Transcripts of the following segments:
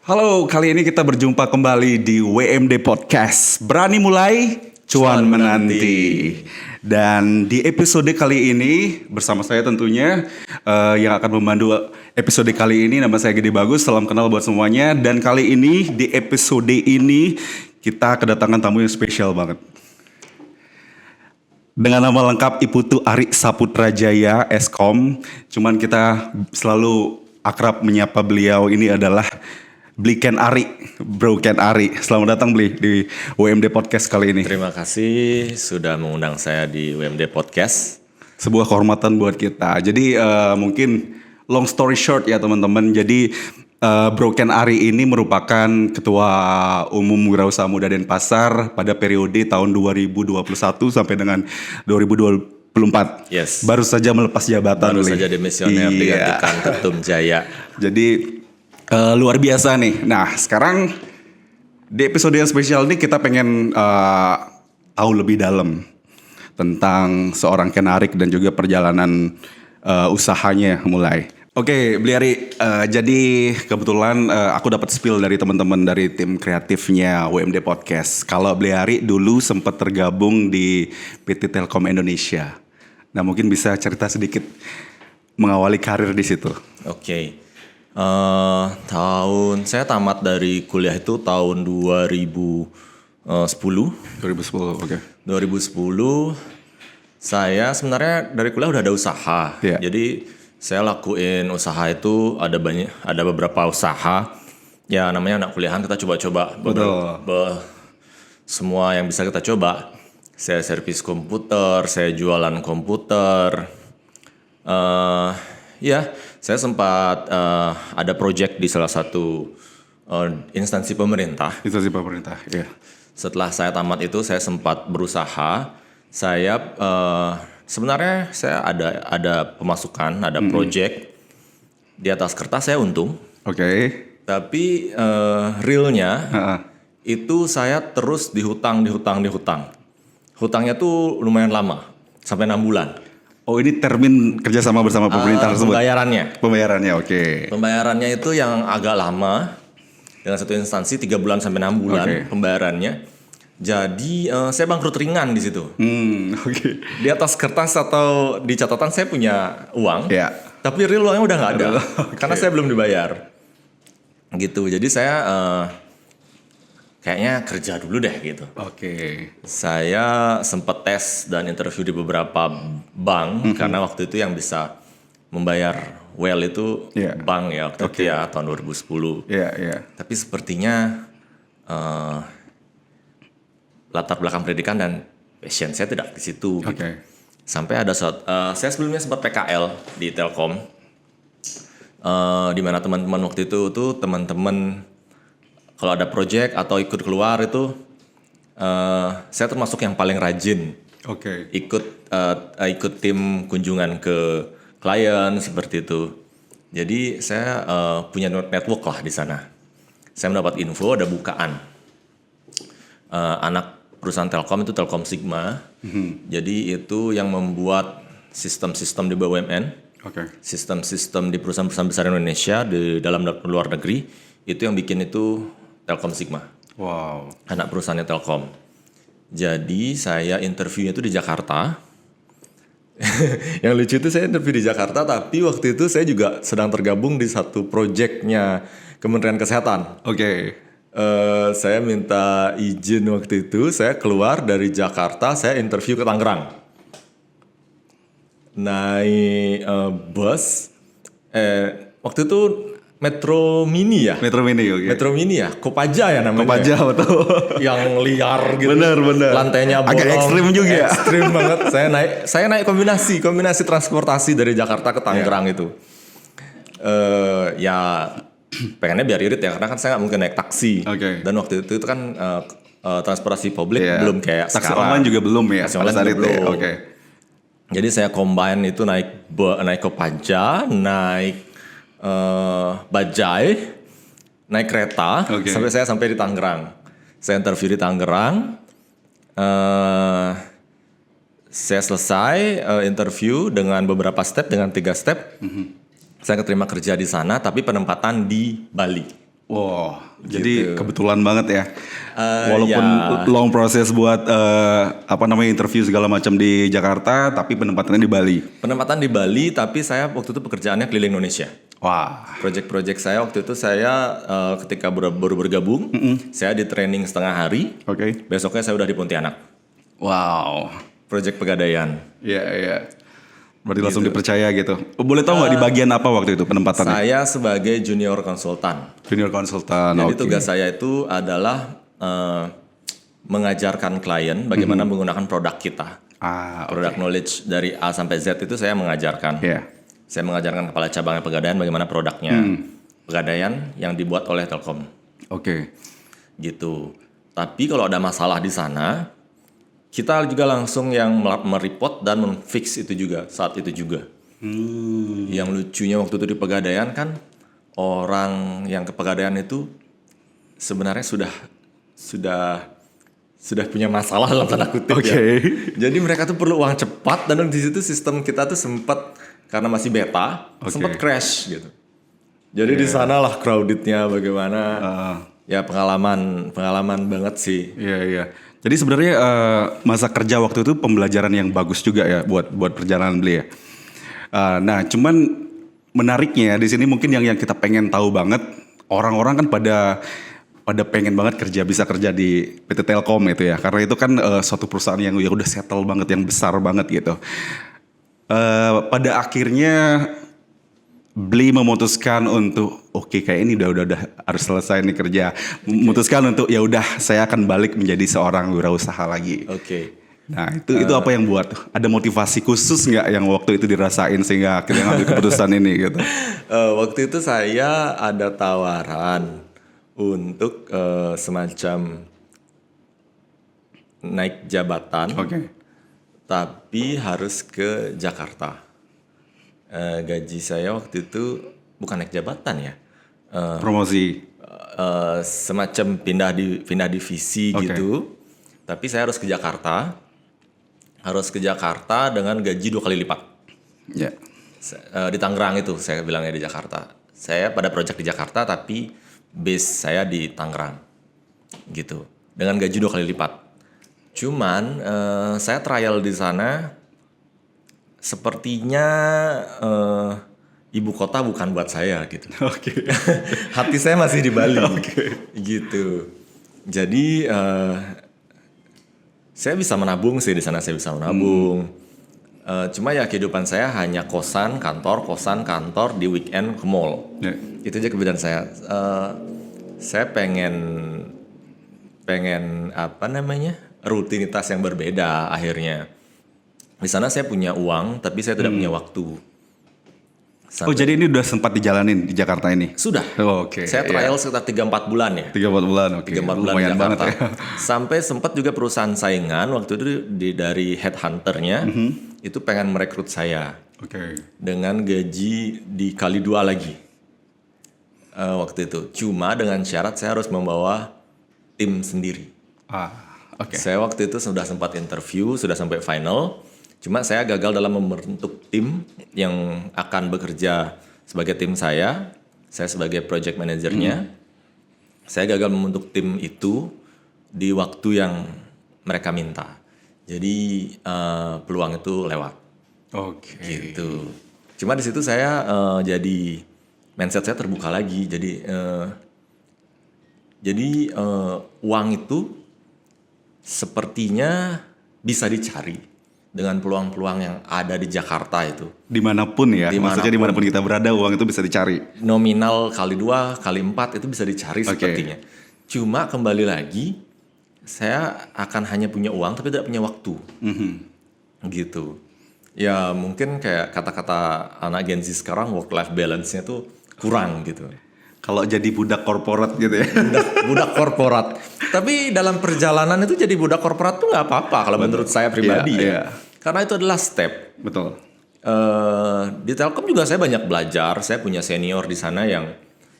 Halo, kali ini kita berjumpa kembali di WMD Podcast. Berani mulai, cuan menanti. Dan di episode kali ini bersama saya tentunya yang akan memandu episode kali ini, nama saya Gede Bagus. Salam kenal buat semuanya. Dan kali ini di episode ini kita kedatangan tamu yang spesial banget. Dengan nama lengkap Iputu Ari Saputrajaya Eskom. Cuman kita selalu akrab menyapa beliau ini adalah Bli Ken Ari, Bro Ken Ari. Selamat datang Bli di WMD Podcast kali ini. Terima kasih sudah mengundang saya di WMD Podcast. Sebuah kehormatan buat kita. Jadi mungkin long story short ya teman-teman. Jadi Bro Ken Ari ini merupakan Ketua Umum Wirausaha Muda Denpasar pada periode tahun 2021 sampai dengan 2024. Yes. Baru saja melepas jabatan. Baru saja demisioner digantikan Ketum Jaya. Jadi luar biasa nih. Nah sekarang di episode yang spesial ini kita pengen tahu lebih dalam tentang seorang Ken Ari dan juga perjalanan usahanya mulai. Oke, Bli Ari, jadi kebetulan aku dapat spill dari teman-teman dari tim kreatifnya WMD Podcast. Kalau Bli Ari dulu sempat tergabung di PT Telkom Indonesia. Nah mungkin bisa cerita sedikit mengawali karir di situ. Oke. Saya tamat dari kuliah itu tahun 2010. 2010, oke. 2010 saya sebenarnya dari kuliah udah ada usaha. Yeah. Jadi saya lakuin usaha itu ada beberapa usaha. Ya namanya anak kuliahan kita coba-coba. Semua yang bisa kita coba. Saya servis komputer, saya jualan komputer. Saya sempat ada project di salah satu instansi pemerintah. Instansi pemerintah, ya. Setelah saya tamat itu saya sempat berusaha. Saya sebenarnya saya ada pemasukan, ada project. Di atas kertas saya untung. Oke. Tapi realnya itu saya terus dihutang. Hutangnya tuh lumayan lama, sampai 6 bulan. Oh ini termin kerjasama bersama pemerintah tersebut? Pembayarannya, oke. Pembayarannya itu yang agak lama. Dengan satu instansi 3 bulan sampai 6 bulan pembayarannya. Jadi saya bangkrut ringan di situ. Oke. Di atas kertas atau di catatan saya punya uang. Ya. Tapi real uangnya udah nggak ada. Karena saya belum dibayar. Gitu. Jadi saya kayaknya kerja dulu deh gitu. Oke. Saya sempat tes dan interview di beberapa bank karena waktu itu yang bisa membayar well itu bank ya waktu itu ya tahun 2010. Iya. Tapi sepertinya latar belakang pendidikan dan passion saya tidak di situ. Oke. Gitu. Sampai ada saat saya sebelumnya sempat PKL di Telkom, di mana teman-teman waktu itu tuh teman-teman kalau ada project atau ikut keluar itu saya termasuk yang paling rajin. Oke. Ikut tim kunjungan ke klien seperti itu. Jadi saya punya network lah di sana. Saya mendapat info ada bukaan anak perusahaan Telkom itu Telkom Sigma. Jadi itu yang membuat sistem-sistem di BUMN, sistem-sistem di perusahaan-perusahaan besar Indonesia di dalam dan luar negeri itu yang bikin itu Telkom Sigma. Wow. Anak perusahaannya Telkom. Jadi saya interviewnya itu di Jakarta. Yang lucu itu saya interview di Jakarta, tapi waktu itu saya juga sedang tergabung di satu proyeknya Kementerian Kesehatan. Oke. Saya minta izin waktu itu, saya keluar dari Jakarta, saya interview ke Tangerang. Naik bus, waktu itu Metro Mini ya? Metro Mini, oke. Metro Mini ya? Kopaja ya namanya? Kopaja, betul. Yang liar gitu. Bener. Lantainya bolong. Agak ekstrim juga ya? Ekstrim banget. Saya naik kombinasi transportasi dari Jakarta ke Tangerang itu. Pengennya biar irit ya, karena kan saya nggak mungkin naik taksi. Dan waktu itu kan transportasi publik belum kayak taksi sekarang. online juga belum ya? Taksi online juga belum. Oke. Jadi saya combine itu naik Kopaja, naik bajai, naik kereta, sampai di Tangerang. Saya interview di Tangerang, saya selesai interview dengan beberapa step, dengan 3 step. Saya keterima kerja di sana, tapi penempatan di Bali. Wow, Gitu. jadi kebetulan banget ya. Walaupun Ya. long proses buat interview segala macam di Jakarta, tapi penempatannya di Bali. Penempatan di Bali, tapi saya waktu itu pekerjaannya keliling Indonesia. Wah, Project-project saya waktu itu saya ketika baru bergabung, saya di training setengah hari. oke. Besoknya saya udah di Pontianak. Wow, Project Pegadaian. iya iya. Berarti langsung dipercaya gitu. Boleh tahu nggak di bagian apa waktu itu penempatannya? Saya sebagai junior konsultan. Junior konsultan. Jadi oke. tugas saya itu adalah mengajarkan klien bagaimana menggunakan produk kita. Produk knowledge dari A sampai Z itu saya mengajarkan. Iya. Saya mengajarkan kepala cabang Pegadaian bagaimana produknya Pegadaian yang dibuat oleh Telkom. Oke. Gitu. Tapi kalau ada masalah di sana, kita juga langsung yang mereport dan menfix itu juga saat itu juga. Yang lucunya waktu itu di Pegadaian kan orang yang ke Pegadaian itu sebenarnya sudah punya masalah dalam tanda kutip ya. Jadi mereka tuh perlu uang cepat dan di situ sistem kita tuh sempat karena masih beta sempat crash gitu. Jadi di sanalah crowdednya bagaimana. Ya pengalaman banget sih. Iya iya. Jadi sebenarnya masa kerja waktu itu pembelajaran yang bagus juga ya buat perjalanan beli ya. Nah, cuman menariknya di sini mungkin yang kita pengen tahu banget, orang-orang kan pada pengen banget bisa kerja di PT Telkom itu ya, karena itu kan suatu perusahaan yang ya udah settle banget, yang besar banget gitu. Pada akhirnya Beli memutuskan untuk oke, kayak ini udah harus selesai nih kerja. Memutuskan untuk ya udah saya akan balik menjadi seorang wirausaha lagi. Oke. Nah itu apa yang buat? Ada motivasi khusus nggak yang waktu itu dirasain sehingga akhirnya ngambil keputusan ini gitu? Waktu itu saya ada tawaran untuk semacam naik jabatan, Oke. tapi harus ke Jakarta. Gaji saya waktu itu bukan naik jabatan ya, Promosi. semacam pindah divisi gitu. Tapi saya harus ke Jakarta, dengan gaji 2 kali lipat. Ya. Di Tangerang itu saya bilangnya di Jakarta. Saya pada project di Jakarta tapi base saya di Tangerang gitu. Dengan gaji 2 kali lipat. Cuman saya trial di sana sepertinya ibu kota bukan buat saya gitu. Oke. Hati saya masih di Bali. Gitu. Jadi saya bisa menabung sih di sana, saya bisa menabung. Cuma ya kehidupan saya hanya kosan kantor di weekend ke mall. Ya. Itu aja kebiasaan saya. Saya pengen rutinitas yang berbeda akhirnya. Di sana saya punya uang tapi saya tidak punya waktu. Oh jadi ini udah sempat dijalanin di Jakarta ini? Sudah. Oh, oke. Saya trial sekitar 3-4 bulan ya. 3-4 bulan, oke. 3-4 bulan di Lumayan Jakarta. banget ya. Sampai sempat juga perusahaan saingan waktu itu dari headhunternya itu pengen merekrut saya Oke. dengan gaji dikali 2 lagi waktu itu. Cuma dengan syarat saya harus membawa tim sendiri. Oke. Saya waktu itu sudah sempat interview, sudah sampai final. Cuma saya gagal dalam membentuk tim yang akan bekerja sebagai tim saya. Saya sebagai project manajernya. Saya gagal membentuk tim itu di waktu yang mereka minta. Jadi peluang itu lewat. Oke. Gitu. Cuma di situ saya jadi mindset saya terbuka lagi. Jadi uang itu sepertinya bisa dicari dengan peluang-peluang yang ada di Jakarta itu. Dimanapun ya, maksudnya dimanapun kita berada uang itu bisa dicari. Nominal kali 2, kali 4 itu bisa dicari sepertinya. Cuma kembali lagi, saya akan hanya punya uang tapi tidak punya waktu. Gitu. Ya mungkin kayak kata-kata anak Gen Z sekarang work-life balance-nya tuh kurang gitu. Kalau jadi budak korporat gitu ya. Budak korporat. Tapi dalam perjalanan itu jadi budak korporat tuh nggak apa-apa kalau menurut saya pribadi ya. Karena itu adalah step. Betul. Di Telkom juga saya banyak belajar. Saya punya senior di sana yang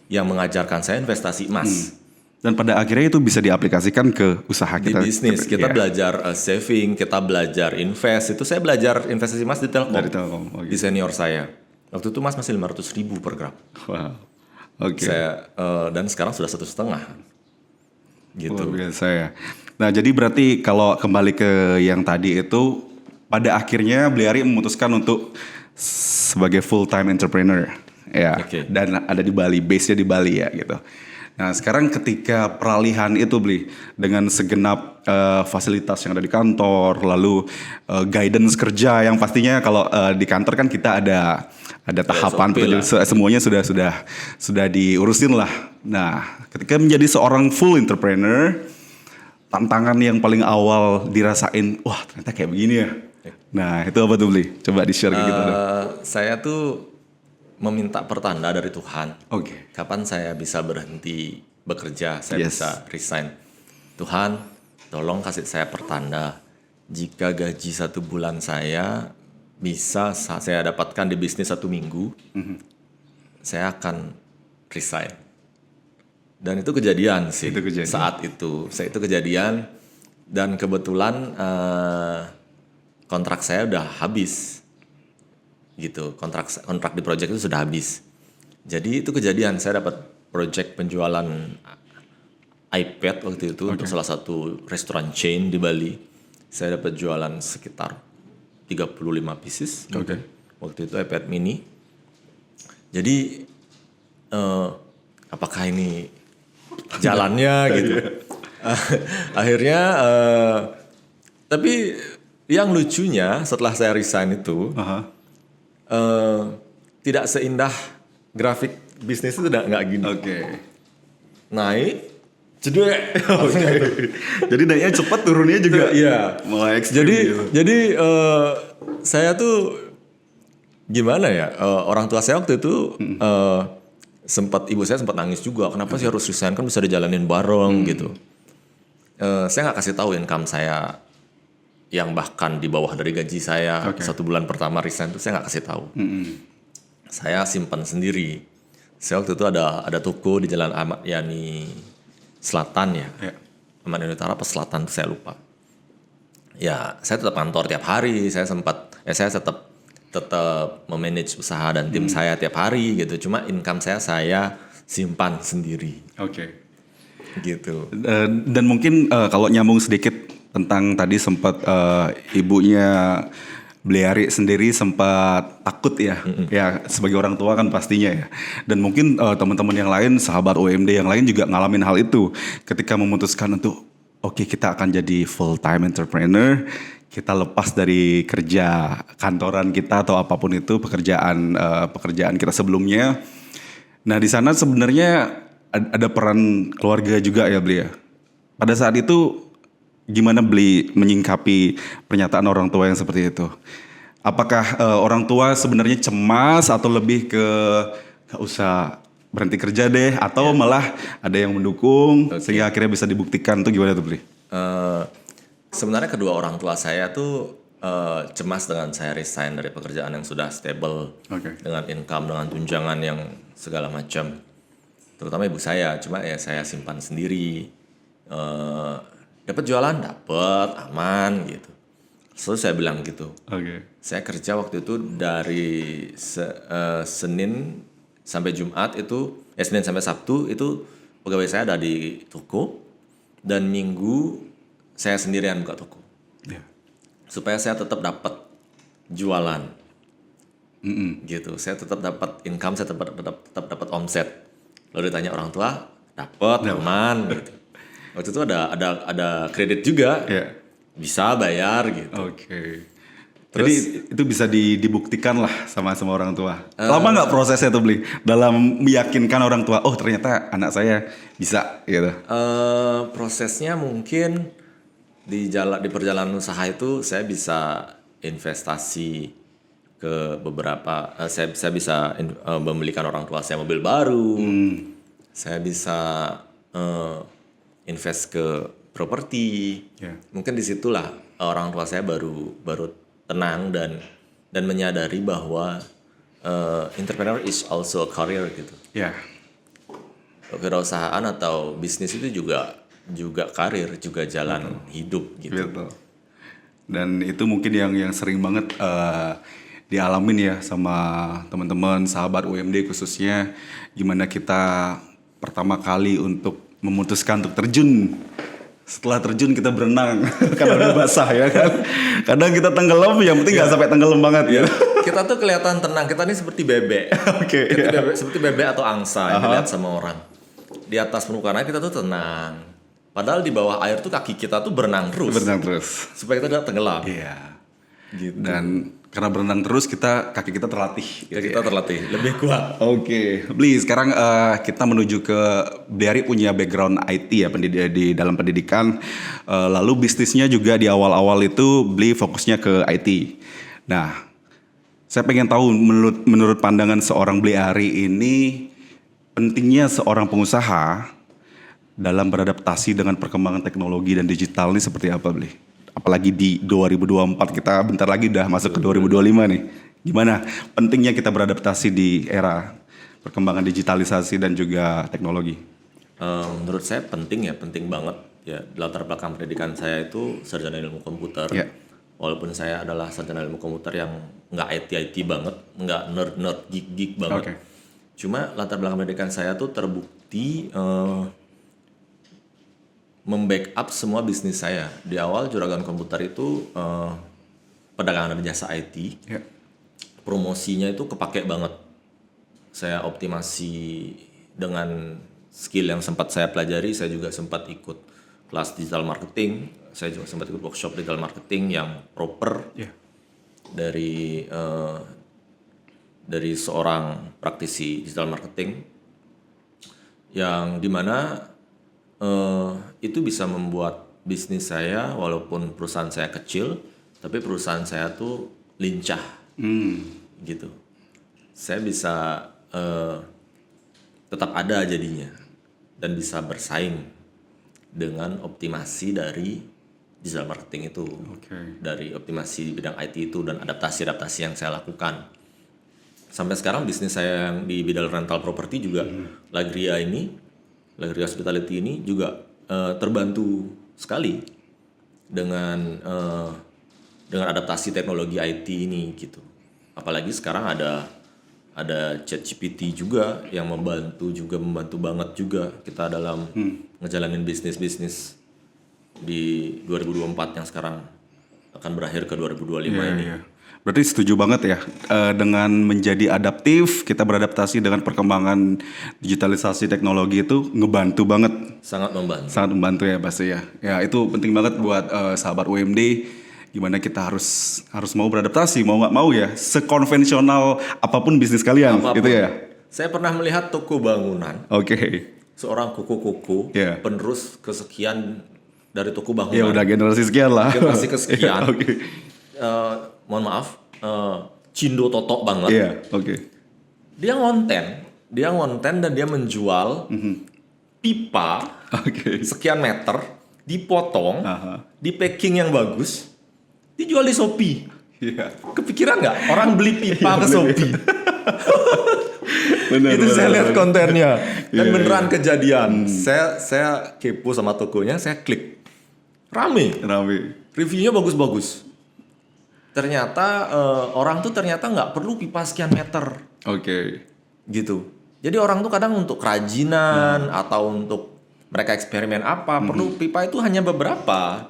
mengajarkan saya investasi emas. Dan pada akhirnya itu bisa diaplikasikan ke usaha Di kita. bisnis kita belajar saving, kita belajar invest. Itu saya belajar investasi emas di Telkom. Dari Telkom. Di senior saya. Waktu itu emas masih 500.000 per gram. Wow. Oke. Dan sekarang sudah 1,5 gitu. Luar biasa ya. Nah, jadi berarti kalau kembali ke yang tadi itu, pada akhirnya Bliari memutuskan untuk sebagai full time entrepreneur, ya. Oke. Dan ada di Bali, base-nya di Bali ya gitu. Nah, sekarang ketika peralihan itu dengan segenap fasilitas yang ada di kantor, lalu guidance kerja yang pastinya kalau di kantor kan kita ada tahapan SOP lah. semuanya sudah diurusin lah. Nah, ketika menjadi seorang full entrepreneur, tantangan yang paling awal dirasain, wah ternyata kayak begini ya. Nah, itu apa tuh Bli? Coba di-share ke kita dong. Saya tuh meminta pertanda dari Tuhan. Oke. Kapan saya bisa berhenti bekerja, saya Yes. bisa resign. Tuhan, tolong kasih saya pertanda. Jika gaji 1 bulan saya bisa saya dapatkan di bisnis 1 minggu, saya akan resign. Dan itu kejadian sih. Itu kejadian. Saat itu kejadian dan kebetulan kontrak saya udah habis. Gitu, kontrak di project itu sudah habis. Jadi itu kejadian, saya dapat project penjualan iPad waktu itu untuk salah satu restoran chain di Bali. Saya dapat jualan sekitar 35 pieces. Oke. Waktu itu iPad mini. Jadi apakah ini jalannya gitu. Akhirnya tapi yang lucunya setelah saya resign itu tidak seindah grafik bisnis itu nggak gini. Oke. Naik, jedek. Jadi naiknya cepat, turunnya juga. Iya. Mulai ekstrim gitu. Jadi saya tuh gimana ya? Orang tua saya waktu itu ibu saya sempat nangis juga. Kenapa sih harus resign, kan bisa dijalanin bareng gitu. Saya nggak kasih tahu income saya yang bahkan di bawah dari gaji saya. 1 bulan pertama resign itu saya nggak kasih tahu. Saya simpan sendiri. Saya waktu itu ada toko di Jalan Ahmad Yani Selatan ya. Ahmad Yani Utara apa Selatan tuh saya lupa. Ya, saya tetap kantor tiap hari. Saya tetap memanage usaha dan tim saya tiap hari gitu. Cuma income saya simpan sendiri. Oke. Gitu. Dan mungkin kalau nyambung sedikit tentang tadi sempat ibunya Bliari sendiri sempat takut ya, ya sebagai orang tua kan pastinya ya. Dan mungkin teman-teman yang lain, sahabat OMD yang lain juga ngalamin hal itu ketika memutuskan untuk oke, kita akan jadi full time entrepreneur, kita lepas dari kerja kantoran kita atau apapun itu pekerjaan kita sebelumnya. Nah di sana sebenarnya ada peran keluarga juga ya Bli ya. Pada saat itu gimana Bli menyingkapi pernyataan orang tua yang seperti itu? Apakah orang tua sebenarnya cemas atau lebih ke gak usah berhenti kerja deh, atau malah ada yang mendukung sehingga akhirnya bisa dibuktikan, tuh gimana tuh Bli? Sebenarnya kedua orang tua saya tuh cemas dengan saya resign dari pekerjaan yang sudah stable, dengan income, dengan tunjangan yang segala macam. Terutama ibu saya, cuma ya saya simpan sendiri. Dapat jualan, dapat aman gitu. So saya bilang gitu. Saya kerja waktu itu dari Senin sampai Jumat itu, Senin sampai Sabtu itu pegawai saya ada di toko, dan Minggu saya sendirian buka toko. Supaya saya tetap dapat jualan. Gitu. Saya tetap dapat income, saya tetap dapat omset. Lalu ditanya orang tua, dapat aman gitu. Waktu itu ada kredit juga, bisa bayar gitu. Terus, jadi itu bisa dibuktikan lah sama orang tua. Lama nggak prosesnya tuh Bli dalam meyakinkan orang tua, oh ternyata anak saya bisa gitu? Prosesnya mungkin di perjalanan usaha itu saya bisa investasi ke beberapa, saya bisa membelikan orang tua saya mobil baru, saya bisa invest ke properti. Mungkin disitulah orang tua saya baru tenang dan menyadari bahwa entrepreneur is also a career gitu. Kewirausahaan atau bisnis itu juga karir, juga jalan hidup gitu. Dan itu mungkin yang sering banget dialamin ya sama teman-teman sahabat UMD khususnya, gimana kita pertama kali untuk memutuskan untuk terjun. Setelah terjun kita berenang karena udah basah ya kan. Kadang kita tenggelam, yang penting nggak sampai tenggelam banget ya. Kita tuh kelihatan tenang, kita ini seperti bebek. Oke. Seperti bebek atau angsa yang dilihat sama orang. Di atas permukaan air kita tuh tenang. Padahal di bawah air tuh kaki kita tuh berenang terus. Berenang terus. Supaya kita tidak tenggelam. Iya. Gitu. Dan karena berenang terus kaki kita terlatih. Kita terlatih, lebih kuat. Oke, Bli, sekarang kita menuju ke Bli punya background IT ya di dalam pendidikan. Lalu bisnisnya juga di awal-awal itu Bli fokusnya ke IT. Nah, saya pengen tahu menurut pandangan seorang Bli ini pentingnya seorang pengusaha dalam beradaptasi dengan perkembangan teknologi dan digital ini seperti apa, Bli? Apalagi di 2024, kita bentar lagi udah masuk ke 2025 nih. Gimana pentingnya kita beradaptasi di era perkembangan digitalisasi dan juga teknologi? Menurut saya penting banget ya. Latar belakang pendidikan saya itu sarjana ilmu komputer. Ya. Walaupun saya adalah sarjana ilmu komputer yang nggak IT banget, nggak nerd geek banget. Oke. Cuma latar belakang pendidikan saya tuh terbukti membackup semua bisnis saya. Di awal Juragan Komputer itu perdagangan dan jasa IT. Ya. Promosinya itu kepake banget. Saya optimasi dengan skill yang sempat saya pelajari. Saya juga sempat ikut kelas digital marketing. Saya juga sempat ikut workshop digital marketing yang proper. Ya. Dari seorang praktisi digital marketing yang dimana itu bisa membuat bisnis saya, walaupun perusahaan saya kecil, tapi perusahaan saya tuh lincah, gitu. Saya bisa tetap ada jadinya dan bisa bersaing dengan optimasi dari digital marketing itu, dari optimasi di bidang IT itu dan adaptasi yang saya lakukan. Sampai sekarang bisnis saya yang di bidang rental properti juga, Lagria Hospitality ini juga terbantu sekali dengan adaptasi teknologi IT ini gitu. Apalagi sekarang ada ChatGPT juga yang membantu banget juga kita dalam ngejalanin bisnis di 2024 yang sekarang akan berakhir ke 2025 ini. Iya. Berarti setuju banget ya dengan menjadi adaptif, kita beradaptasi dengan perkembangan digitalisasi teknologi itu ngebantu banget. Sangat membantu ya pasti ya. Ya itu penting banget buat sahabat UMD. Gimana kita harus mau beradaptasi, mau nggak mau ya, sekonvensional apapun bisnis kalian, gitu ya. Saya pernah melihat toko bangunan. Oke. Seorang kuku-kuku penerus kesekian dari toko bangunan. Ya udah generasi sekian lah. Generasi kesekian. Oke. Mohon maaf, Cindo Totok banget. Iya, oke. Dia ngonten dan dia menjual pipa sekian meter, dipotong, di packing yang bagus, dijual di Shopee. Iya. Kepikiran nggak orang beli pipa ke Shopee? Benar, saya lihat kontennya dan beneran kejadian. Saya kepo sama tokonya, saya klik. Rame. Reviewnya bagus-bagus. Ternyata orang tuh nggak perlu pipa sekian meter. Oke. Gitu. Jadi orang tuh kadang untuk kerajinan atau untuk mereka eksperimen apa perlu pipa itu hanya beberapa.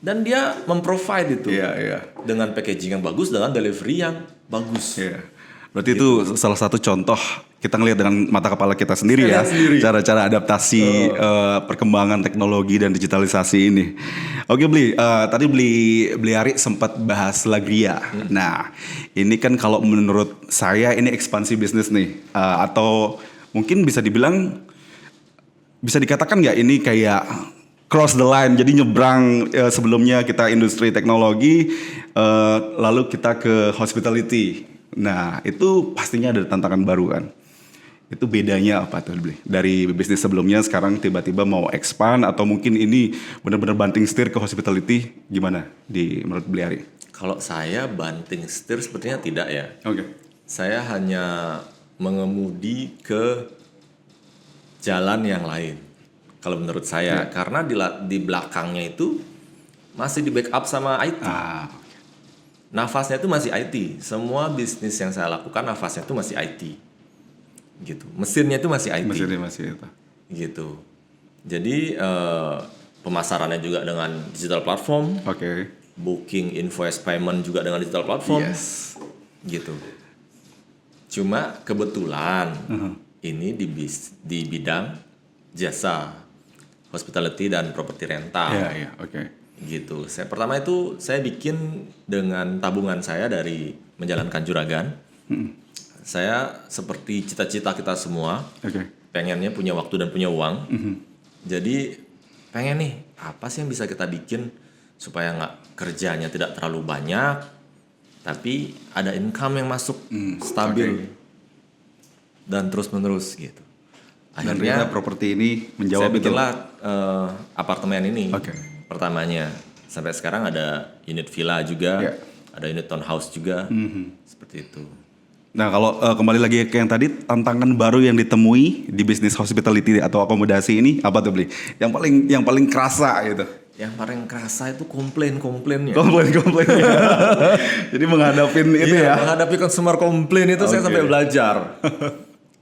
Dan dia memprovide itu. Iya. Dengan packaging yang bagus, dengan delivery yang bagus. Iya. Berarti itu salah satu contoh kita ngelihat dengan mata kepala kita sendiri ya, cara-cara adaptasi perkembangan teknologi dan digitalisasi ini. Oke Bli, tadi Bli Ari sempat bahas Lagria. Nah, ini kan kalau menurut saya ini ekspansi bisnis nih, atau mungkin bisa dikatakan nggak ini kayak cross the line, jadi nyebrang sebelumnya kita industri teknologi, lalu kita ke hospitality. Nah, itu pastinya ada tantangan baru kan. Itu bedanya apa tuh Bli? Dari bisnis sebelumnya sekarang tiba-tiba mau expand atau mungkin ini benar-benar banting setir ke hospitality, gimana menurut Bli Ari? Kalau saya banting setir sepertinya tidak ya. Oke. Saya hanya mengemudi ke jalan yang lain. Kalau menurut saya, karena di belakangnya itu masih di backup sama IT. nafasnya itu masih IT. Semua bisnis yang saya lakukan nafasnya itu masih IT. Gitu. Mesinnya itu masih IT. Mesinnya masih itu. Gitu. Jadi pemasarannya juga dengan digital platform. Oke. Booking, invoice payment juga dengan digital platform. Yes. Gitu. Cuma kebetulan ini di bidang jasa hospitality dan properti rental. Iya, oke. Gitu. Pertama itu saya bikin dengan tabungan saya dari menjalankan juragan. Saya seperti cita-cita kita semua, pengennya punya waktu dan punya uang. Jadi pengen nih, apa sih yang bisa kita bikin supaya nggak kerjanya tidak terlalu banyak, tapi ada income yang masuk stabil dan terus-menerus gitu. Akhirnya properti ini menjawab saya itu. bikinlah apartemen ini. Oke. Pertamanya sampai sekarang ada unit villa juga, ada unit townhouse juga, seperti itu. Nah kalau kembali lagi ke yang tadi, tantangan baru yang ditemui di bisnis hospitality atau akomodasi ini apa tuh Bli? Yang paling kerasa gitu. Yang paling kerasa itu komplainnya. Komplain. Jadi menghadapin itu ya. Menghadapi consumer komplain itu saya sampai belajar.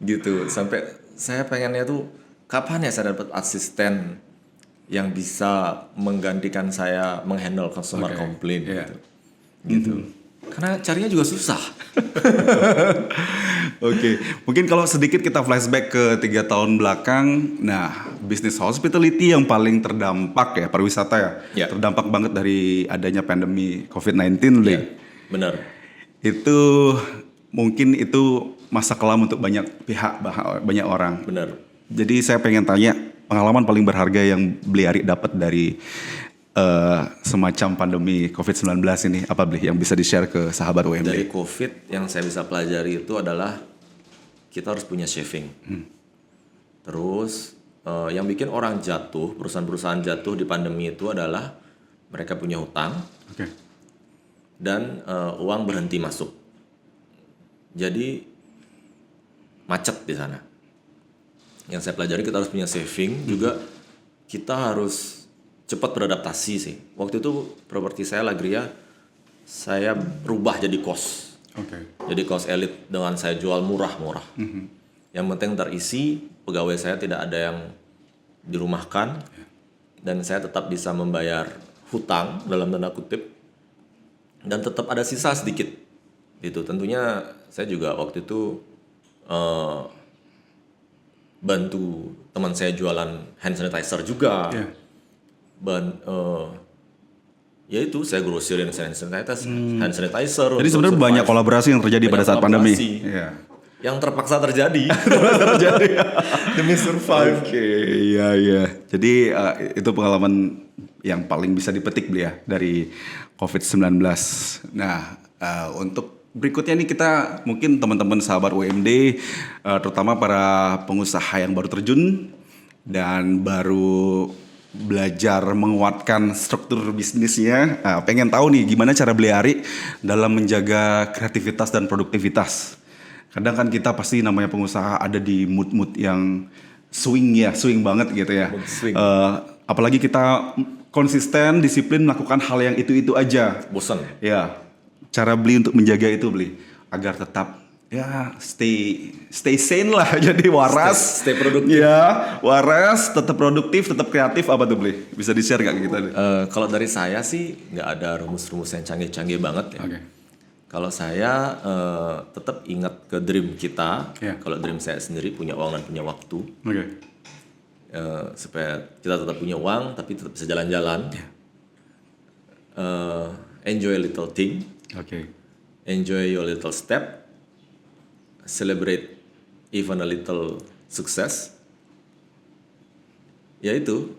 Gitu, sampai saya pengennya tuh kapan ya saya dapat asisten yang bisa menggantikan saya menghandle consumer komplain gitu. Karena carinya juga susah. Oke, mungkin kalau sedikit kita flashback ke 3 tahun belakang, nah bisnis hospitality yang paling terdampak ya pariwisata ya, terdampak banget dari adanya pandemi COVID-19 ya, benar. Itu mungkin itu masa kelam untuk banyak pihak, banyak orang. Benar. Jadi saya pengen tanya pengalaman paling berharga yang Bliari dapat dari semacam pandemi COVID-19 ini apa Bli yang bisa di-share ke sahabat UMD? Dari COVID yang saya bisa pelajari itu adalah kita harus punya saving. Terus yang bikin orang jatuh, perusahaan-perusahaan jatuh di pandemi itu adalah mereka punya hutang dan uang berhenti masuk. Jadi macet di sana. Yang saya pelajari kita harus punya saving, juga kita harus cepat beradaptasi sih. Waktu itu properti saya Lagria, saya rubah jadi kos. Jadi kos elit dengan saya jual murah-murah. Yang penting terisi, pegawai saya tidak ada yang dirumahkan, dan saya tetap bisa membayar hutang dalam tanda kutip, dan tetap ada sisa sedikit. Itu tentunya saya juga waktu itu bantu teman saya jualan hand sanitizer juga. Ya itu saya grosirin hand sanitizer. Jadi sebenarnya banyak kolaborasi yang terjadi pada saat pandemi. Yang terpaksa terjadi demi survive. Iya. Jadi itu pengalaman yang paling bisa dipetik Bli ya dari COVID-19. Nah, untuk berikutnya nih kita mungkin teman-teman sahabat UMD, terutama para pengusaha yang baru terjun dan baru belajar menguatkan struktur bisnisnya, pengen tahu nih gimana cara Bliari dalam menjaga kreativitas dan produktivitas. Kadang kan kita pasti namanya pengusaha ada di mood-mood yang swing banget gitu ya. Apalagi kita konsisten, disiplin melakukan hal yang itu-itu aja. Bosan. Ya. Cara Bli untuk menjaga itu Bli agar tetap ya stay sane lah, jadi waras, stay produktif. Ya, waras, tetap produktif, tetap kreatif. Apa tuh Bli? Bisa di-share gak ke kita? Kalau dari saya sih nggak ada rumus-rumus yang canggih-canggih banget ya. Kalau saya tetap ingat ke dream kita. Kalau dream saya sendiri punya uang dan punya waktu. Supaya kita tetap punya uang tapi tetap bisa jalan-jalan. Enjoy a little thing. Enjoy your little step. Celebrate even a little success. Ya itu,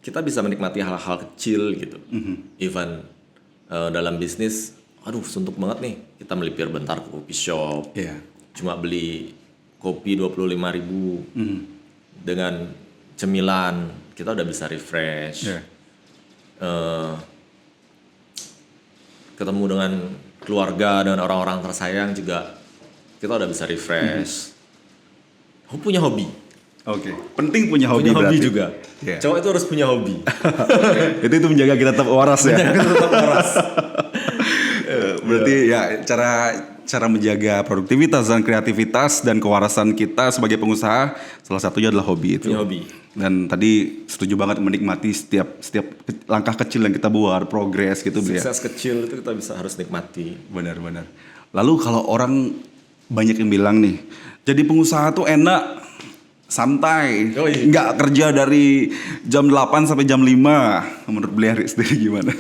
kita bisa menikmati hal-hal kecil gitu. Even dalam bisnis, aduh suntuk banget nih. Kita melipir bentar ke coffee shop. Cuma beli kopi 25.000 dengan cemilan, kita udah bisa refresh. Ketemu dengan keluarga, dengan orang-orang tersayang juga kita udah bisa refresh. Aku punya hobi. Oke. Penting punya hobi Punya hobi berarti. juga. Iya. Cowok itu harus punya hobi. itu menjaga kita tetap waras ya. Jangan tetap keras. Berarti ya cara menjaga produktivitas dan kreativitas dan kewarasan kita sebagai pengusaha salah satunya adalah hobi itu. Punya hobi. Dan tadi setuju banget menikmati setiap langkah kecil yang kita buat, progres gitu Bli, ya. Sukses kecil itu kita harus nikmati. Benar-benar. Lalu kalau orang banyak yang bilang nih, jadi pengusaha tuh enak, santai, Oh, iya. nggak kerja dari jam 8 sampai jam 5. Menurut Bliari sendiri gimana?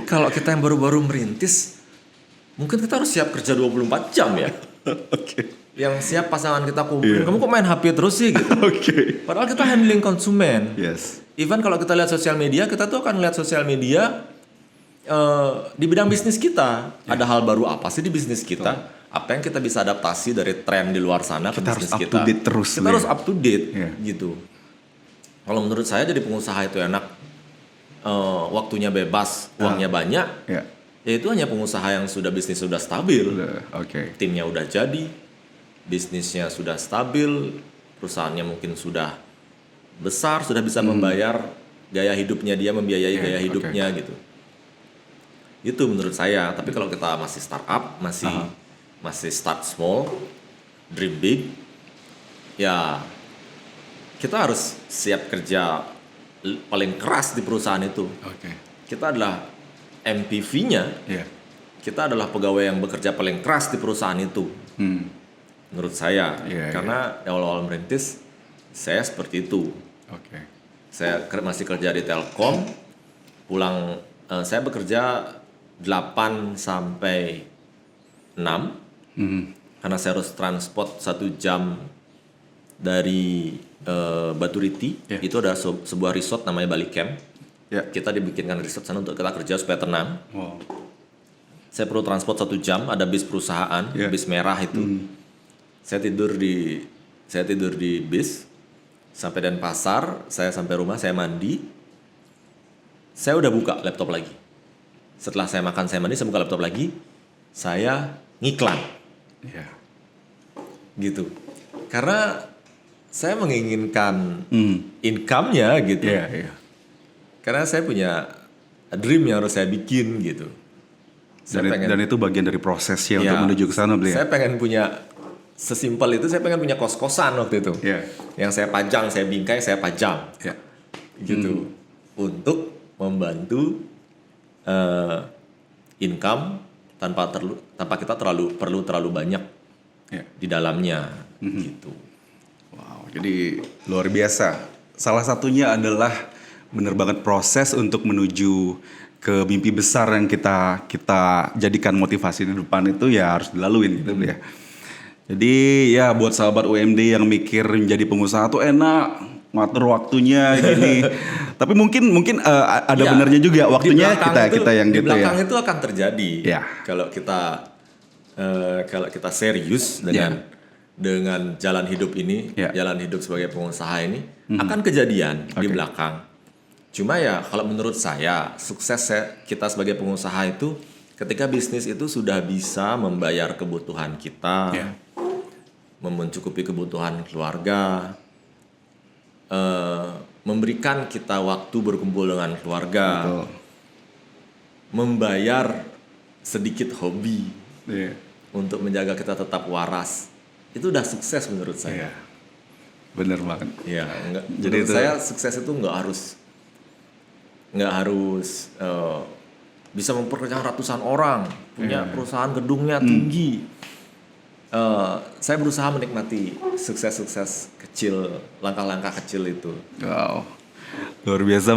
Kalau kita yang baru-baru merintis, mungkin kita harus siap kerja 24 jam ya. Oke. Yang siap pasangan kita kumpulin, Iya. kamu kok main HP terus sih gitu. Oke. Padahal kita handling konsumen. Yes. Even kalau kita lihat sosial media, kita tuh akan lihat sosial media di bidang bisnis kita. Ada hal baru apa sih di bisnis kita? Apa yang kita bisa adaptasi dari tren di luar sana ke Kita harus bisnis up kita? to date terus, Kita Lee. harus up to date Iya. gitu. Kalau menurut saya jadi pengusaha itu enak, waktunya bebas, uangnya banyak. Ya. Ya itu hanya pengusaha yang bisnis sudah stabil, Oke. timnya udah jadi, bisnisnya sudah stabil, perusahaannya mungkin sudah besar, sudah bisa membayar gaya hidupnya dia, membiayai Iya, gaya oke. hidupnya gitu. Itu menurut saya. Tapi kalau kita masih startup, masih start small, dream big, ya kita harus siap kerja paling keras di perusahaan itu. Oke. Kita adalah MPV-nya, Iya. kita adalah pegawai yang bekerja paling keras di perusahaan itu. Menurut saya, Iya, karena awal-awal merintis saya seperti itu. Oke. Saya masih kerja di Telkom, pulang saya bekerja 8 sampai 6 karena saya harus transport 1 jam dari Baturiti. Yeah. Itu ada sebuah resort namanya Bali Camp. Ya. Kita dibikinkan resort sana untuk kita kerja supaya tenang. Wow. Saya perlu transport 1 jam, ada bis perusahaan, Yeah. bis merah itu. Saya tidur di bis sampai Denpasar, saya sampai rumah, saya mandi. Saya udah buka laptop lagi. Setelah saya makan, saya mandi, saya buka laptop lagi. Saya ngiklan Iya. gitu. Karena saya menginginkan Hmm. income-nya gitu. Iya, iya. Karena saya punya dream yang harus saya bikin gitu. Dan itu bagian dari prosesnya Ya, untuk menuju ke sana Bli. Saya pengen punya, sesimpel itu saya pengen punya kos-kosan waktu itu. Iya. Yang saya pajang, saya bingkai, saya pajang. Iya. Gitu. Untuk membantu income tanpa kita perlu terlalu banyak Iya. di dalamnya gitu. Wow, jadi luar biasa. Salah satunya adalah benar banget proses untuk menuju ke mimpi besar yang kita jadikan motivasi di depan itu ya harus dilaluin gitu ya. Jadi ya buat sahabat UMD yang mikir menjadi pengusaha tuh enak, ngatur waktunya gini. Tapi mungkin ada Ya, benernya juga di waktunya belakang kita yang di gitu ya. belakang itu akan terjadi. Ya. Kalau kita serius dengan jalan hidup ini, Ya. jalan hidup sebagai pengusaha ini akan kejadian di Oke. belakang. Cuma ya kalau menurut saya sukses kita sebagai pengusaha itu ketika bisnis itu sudah bisa membayar kebutuhan kita, Ya. mencukupi kebutuhan keluarga, memberikan kita waktu berkumpul dengan keluarga, Betul. membayar sedikit hobi Iya. untuk menjaga kita tetap waras, itu udah sukses menurut Iya. saya. Bener banget. Ya, Jadi menurut itu- saya sukses itu nggak harus bisa mempekerjakan ratusan orang, punya perusahaan gedungnya tinggi. Saya berusaha menikmati sukses-sukses kecil, langkah-langkah kecil itu. Wow, luar biasa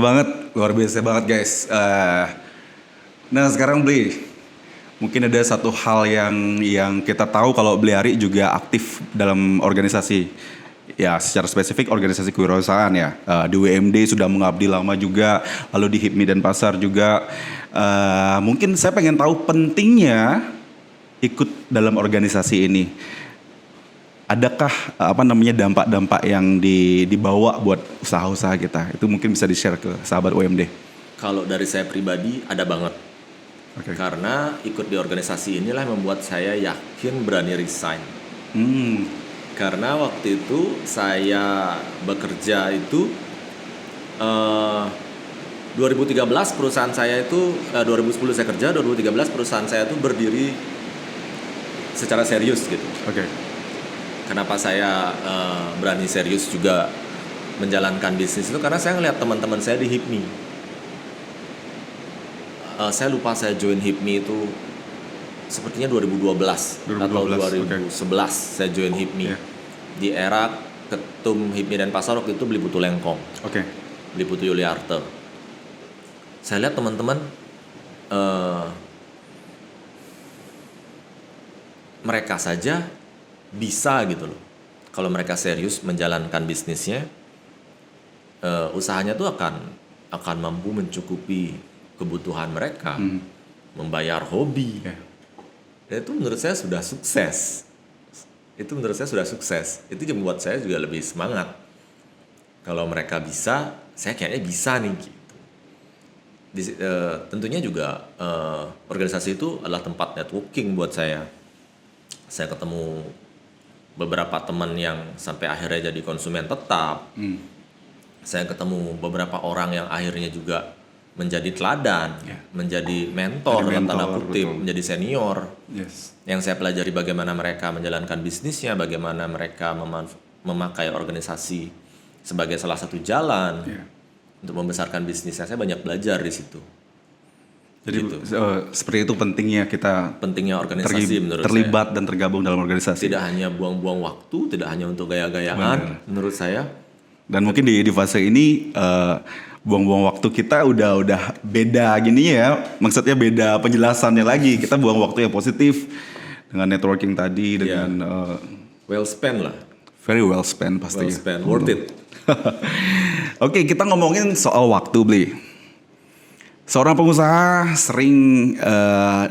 banget guys. Nah sekarang Bli, mungkin ada satu hal yang kita tahu kalau Bliari juga aktif dalam organisasi. Ya secara spesifik organisasi kewirausahaan ya. Di WMD sudah mengabdi lama juga, lalu di HIPMI Denpasar juga. Mungkin saya pengen tahu pentingnya ikut dalam organisasi ini. Adakah dampak-dampak yang dibawa buat usaha-usaha kita? Itu mungkin bisa di-share ke sahabat UMD. Kalau dari saya pribadi ada banget. Oke. Karena ikut di organisasi inilah yang membuat saya yakin berani resign. Karena waktu itu saya bekerja itu 2013 perusahaan saya itu 2010 saya kerja, 2013 perusahaan saya itu berdiri secara serius gitu. Oke. Kenapa saya berani serius juga menjalankan bisnis itu karena saya ngeliat teman-teman saya di HIPMI. Saya lupa saya join HIPMI itu sepertinya 2012 atau 2011 saya join HIPMI. Di era ketum HIPMI dan Pasar waktu itu beli Putu Lengkong. Beli Putu Yuliarte. Saya lihat teman-teman mereka saja bisa gitu loh. Kalau mereka serius menjalankan bisnisnya, usahanya tuh akan mampu mencukupi kebutuhan mereka, membayar hobi. Dan itu menurut saya sudah sukses. Itu yang membuat saya juga lebih semangat. Kalau mereka bisa, saya kayaknya bisa nih gitu. Tentunya juga organisasi itu adalah tempat networking buat saya. Saya ketemu beberapa teman yang sampai akhirnya jadi konsumen tetap. Saya ketemu beberapa orang yang akhirnya juga menjadi teladan, menjadi mentor dalam tanda kutip, menjadi senior. Yang saya pelajari bagaimana mereka menjalankan bisnisnya, bagaimana mereka memakai organisasi sebagai salah satu jalan untuk membesarkan bisnisnya. Saya banyak belajar di situ. Jadi gitu. Seperti itu pentingnya organisasi menurut terlibat saya. Dan tergabung dalam organisasi. Tidak hanya buang-buang waktu, tidak hanya untuk gaya-gayaan menurut saya. Dan mungkin di fase ini buang-buang waktu kita udah beda gini ya. Maksudnya beda penjelasannya lagi. Kita buang waktu yang positif dengan networking tadi dengan well spent lah. Very well spent pastinya. Well spent, worth it. Oke, kita ngomongin soal waktu, Bli. Seorang pengusaha sering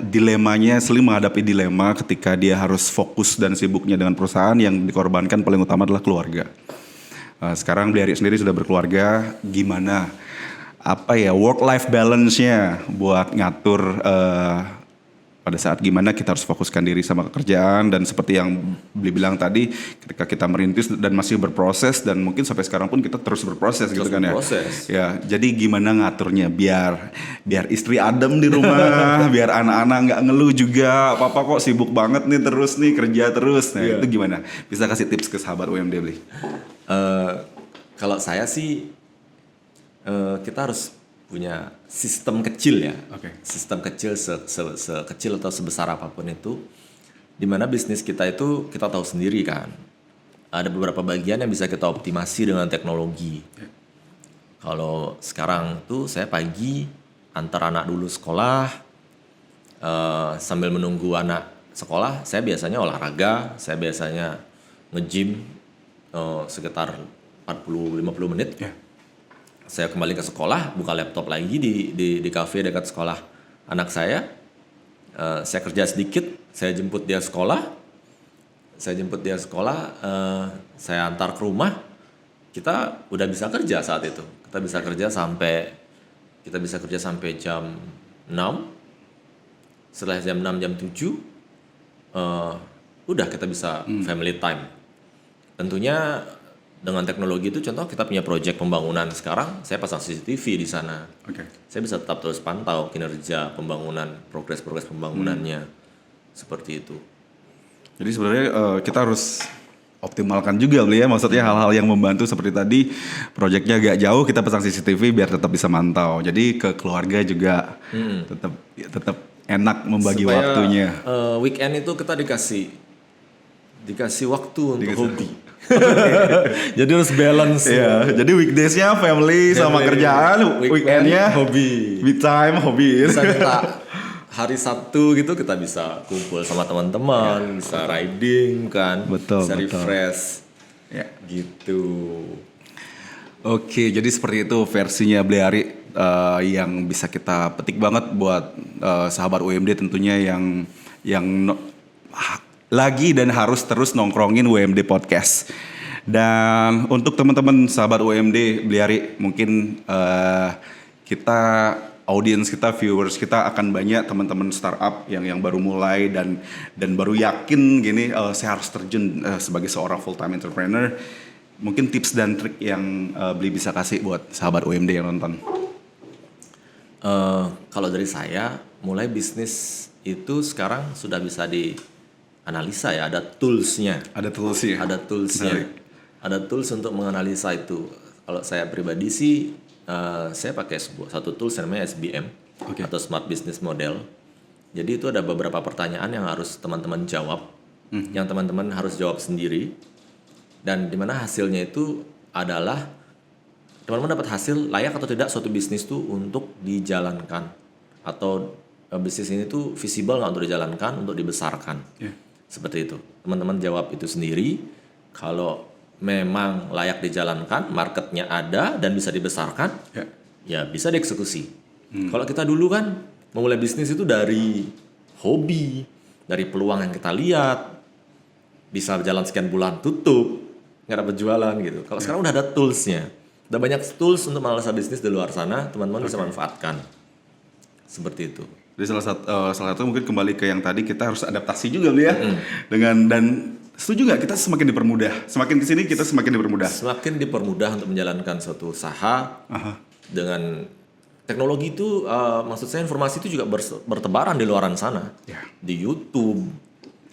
menghadapi dilema ketika dia harus fokus dan sibuknya dengan perusahaan yang dikorbankan paling utama adalah keluarga. Sekarang Bli Ari sendiri sudah berkeluarga, gimana work life balance-nya buat ngatur pada saat gimana kita harus fokuskan diri sama pekerjaan, dan seperti yang Bli bilang tadi, ketika kita merintis dan masih berproses, dan mungkin sampai sekarang pun kita terus berproses gitu kan ya. Jadi gimana ngaturnya biar istri adem di rumah, biar anak-anak nggak ngeluh juga, papa kok sibuk banget nih terus nih kerja terus. Nah itu gimana? Bisa kasih tips ke sahabat UMD, Bli? Kalau saya sih kita harus punya sistem kecil ya. Sistem kecil sekecil atau sebesar apapun itu, di mana bisnis kita itu kita tahu sendiri kan. Ada beberapa bagian yang bisa kita optimasi dengan teknologi. Kalau sekarang tuh saya pagi antar anak dulu sekolah, sambil menunggu anak sekolah, saya biasanya olahraga, saya biasanya nge-gym sekitar 40-50 menit. Saya kembali ke sekolah, buka laptop lagi di kafe dekat sekolah anak saya. Saya kerja sedikit, saya jemput dia sekolah. Saya antar ke rumah. Kita udah bisa kerja saat itu. Kita bisa kerja sampai jam 6. Setelah jam 6, jam 7 udah kita bisa family time. Tentunya dengan teknologi itu, contoh kita punya proyek pembangunan sekarang, saya pasang CCTV di sana. Saya bisa tetap terus pantau kinerja pembangunan, progres pembangunannya, seperti itu. Jadi sebenarnya kita harus optimalkan juga, Bli ya. Maksudnya hal-hal yang membantu seperti tadi, proyeknya agak jauh, kita pasang CCTV biar tetap bisa mantau. Jadi ke keluarga juga tetap enak membagi waktunya. Weekend itu kita dikasih waktu untuk hobi. Jadi harus balance. Jadi weekdays-nya family sama kerjaan, weekend-nya hobi. Me time, hobi. Bisa kita hari Sabtu gitu kita bisa kumpul sama teman-teman, bisa riding kan, bisa refresh. Gitu. Oke, jadi seperti itu versinya Bli Ari yang bisa kita petik banget buat sahabat UMD tentunya yang lagi dan harus terus nongkrongin UMD Podcast. Dan untuk teman-teman sahabat UMD, Bli Ari, mungkin kita audiens kita, viewers kita akan banyak teman-teman startup yang baru mulai dan baru yakin gini, saya harus terjun sebagai seorang full time entrepreneur. Mungkin tips dan trik yang Bli bisa kasih buat sahabat UMD yang nonton. Kalau dari saya, mulai bisnis itu sekarang sudah bisa dianalisa ya, ada toolsnya. Ada toolsnya. Ada toolsnya. Ada tools untuk menganalisa itu. Kalau saya pribadi sih, saya pakai satu tools yang namanya SBM atau Smart Business Model. Jadi itu ada beberapa pertanyaan yang harus teman-teman jawab, yang teman-teman harus jawab sendiri, dan dimana hasilnya itu adalah teman-teman dapat hasil layak atau tidak suatu bisnis itu untuk dijalankan, atau bisnis ini tuh visible nggak untuk dijalankan, untuk dibesarkan, seperti itu. Teman-teman jawab itu sendiri. Kalau memang layak dijalankan, marketnya ada dan bisa dibesarkan, ya bisa dieksekusi. Kalau kita dulu kan memulai bisnis itu dari hobi, dari peluang yang kita lihat, bisa jalan sekian bulan tutup, nggak dapat jualan gitu. Kalau sekarang udah ada toolsnya, udah banyak tools untuk menganalisa bisnis di luar sana, teman-teman bisa manfaatkan. Seperti itu. Jadi salah satu mungkin kembali ke yang tadi, kita harus adaptasi juga ya, dengan dan setuju nggak kita semakin dipermudah, semakin kesini kita semakin dipermudah. Semakin dipermudah untuk menjalankan suatu usaha dengan teknologi itu, maksud saya informasi itu juga bertebaran di luaran sana, di YouTube.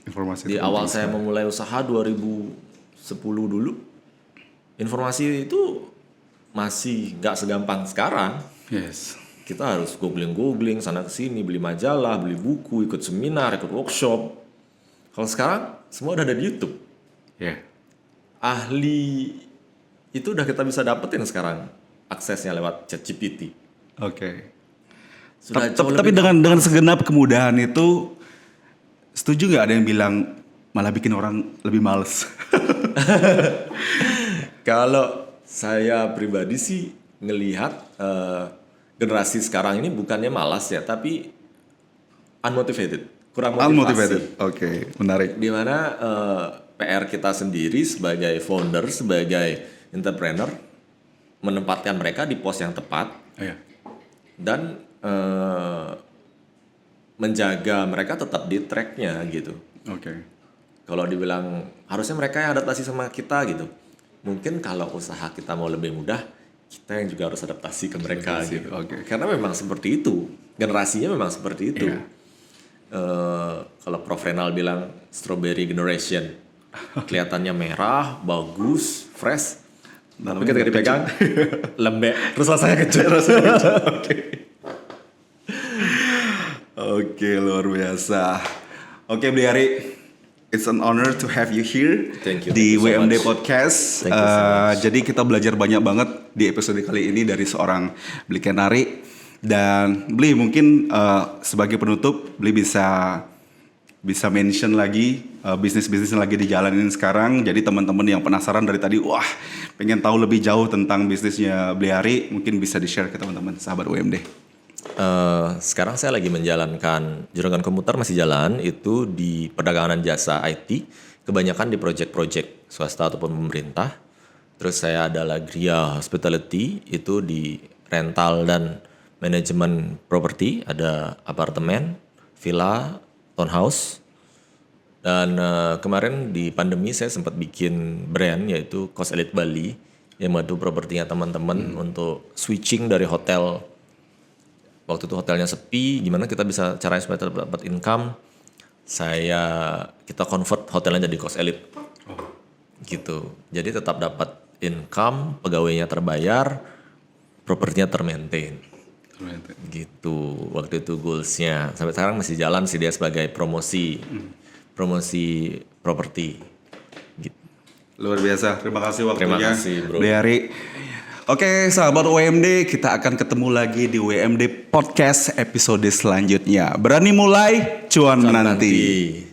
Informasi di awal saya memulai usaha 2010 dulu, informasi itu masih nggak segampang sekarang. Kita harus googling sana kesini, beli majalah, beli buku, ikut seminar, ikut workshop. Kalau sekarang semua udah ada di YouTube. Ahli itu udah kita bisa dapetin sekarang, aksesnya lewat ChatGPT. Tapi dengan segenap kemudahan itu, setuju nggak ada yang bilang malah bikin orang lebih males? Kalau saya pribadi sih ngelihat generasi sekarang ini bukannya malas ya, tapi unmotivated, kurang motivasi. Menarik. Dimana PR kita sendiri sebagai founder, sebagai entrepreneur, menempatkan mereka di pos yang tepat, dan menjaga mereka tetap di tracknya gitu. Kalau dibilang harusnya mereka yang adaptasi sama kita gitu, mungkin kalau usaha kita mau lebih mudah, kita yang juga harus adaptasi ke mereka gitu. Karena memang seperti itu, generasinya memang seperti itu. Kalau Prof. Renal bilang strawberry generation, kelihatannya merah, bagus, fresh, tapi ketika dipegang lembek, terus rasanya kecut. Luar biasa. Bli Ari, it's an honor to have you here di WMD Podcast. Jadi kita belajar banyak banget di episode kali ini dari seorang Bli Kenari. Dan Bli mungkin sebagai penutup, Bli bisa mention lagi bisnis-bisnis yang lagi dijalanin sekarang. Jadi teman-teman yang penasaran dari tadi, wah pengen tahu lebih jauh tentang bisnisnya Bli Ari, mungkin bisa di-share ke teman-teman sahabat UMD. Sekarang saya lagi menjalankan Juragan Komuter, masih jalan itu di perdagangan jasa IT, kebanyakan di project-project swasta ataupun pemerintah. Terus saya ada Lagria Hospitality, itu di rental dan manajemen properti, ada apartemen, villa, townhouse. Dan kemarin di pandemi saya sempat bikin brand yaitu Kos Elite Bali, yang membantu propertinya teman-teman untuk switching dari hotel. Waktu itu hotelnya sepi, gimana kita bisa caranya supaya tetap dapat income? Kita convert hotelnya jadi Kos Elite, gitu. Jadi tetap dapat income, pegawainya terbayar, propertinya termaintain, gitu. Waktu itu goalsnya. Sampai sekarang masih jalan sih dia sebagai promosi properti. Gitu. Luar biasa, terima kasih waktunya. Terima kasih, bro. Bli Ari. Oke, sahabat WMD, kita akan ketemu lagi di WMD Podcast episode selanjutnya. Berani mulai, cuan nanti.